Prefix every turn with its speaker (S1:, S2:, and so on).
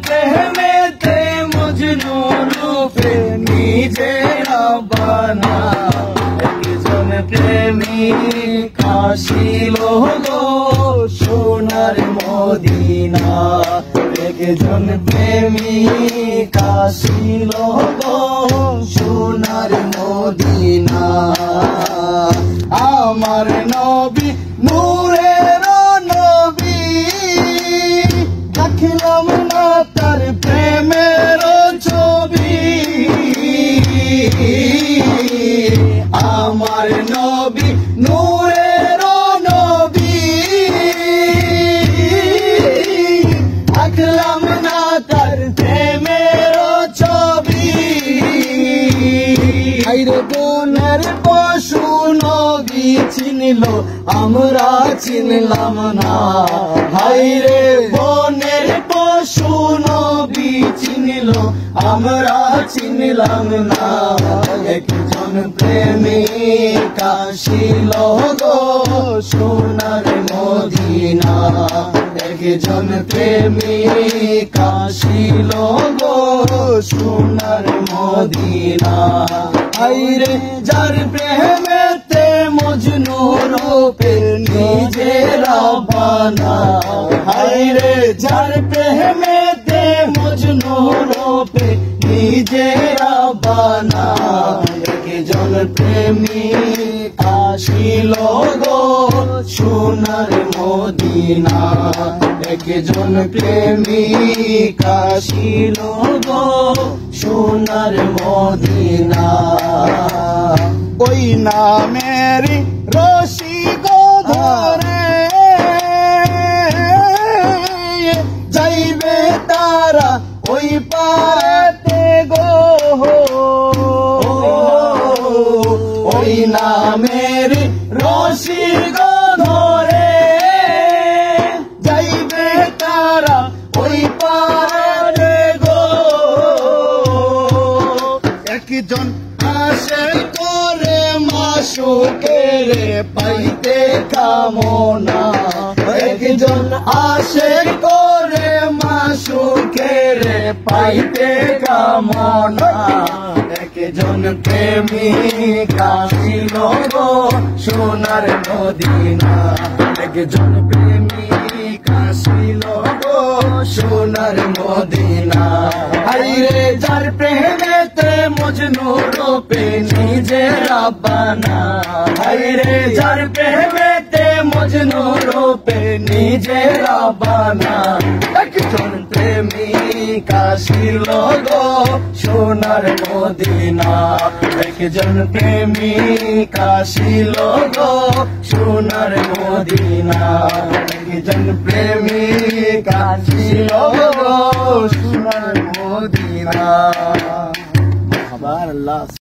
S1: প্রেমেতে মজনু রূপে নিজেরা বানা একজন প্রেমিক আসিল গো সোনার মদিনা একজন প্রেমিক আসিল গো সোনার মদিনা আমার নবী নূরের নবী দেখলাম না তার প্রেমের ছবি আমার নবী নূরের নবী দেখলাম না তার প্রেমের ছবি আইরে বোনের পশু নবী চিনল আমরা চিনলাম না হাইরে বোনের পশু নবী চিনল আমরা চিনলাম না একজন প্রেমিক আসিল গো সোনার মদিনা একজন প্রেমিক আসিল গো সোনার মদিনা আইরে যার প্রেমেতে মজনু রূপে নিজেরা বানা আইরে যার প্রেমেতে মজনু রূপে নিজেরা বানা একজন প্রেমিক আসিল গো সোনার মদিনা একজন প্রেমিক আসিল গো সোনার মদিনা ওই নামের রশি গো ধরে যাইবে তারা ওই পারেতে গো ওই নামের রশি গো ধরে যাইবে তারা ওই পারে গো একজন আসে করে মাসুকের পাইতে কামনা একজন আসে করে মাসুকের পাইতে কামনা একজন প্রেমিক আসিল গো সোনার মদিনা একজন প্রেমিক আসিল গো সোনার মদিনা আইরে যার প্রেমেতে মজনু রূপে নিজেরা বানা আইরে যার প্রেমেতে মজনু রূপে নিজেরা বানা একজন প্রেমিক আসিল গো সোনার মদিনা একজন প্রেমিক আসিল গো সোনার মদিনা একজন প্রেমিক আসিল গো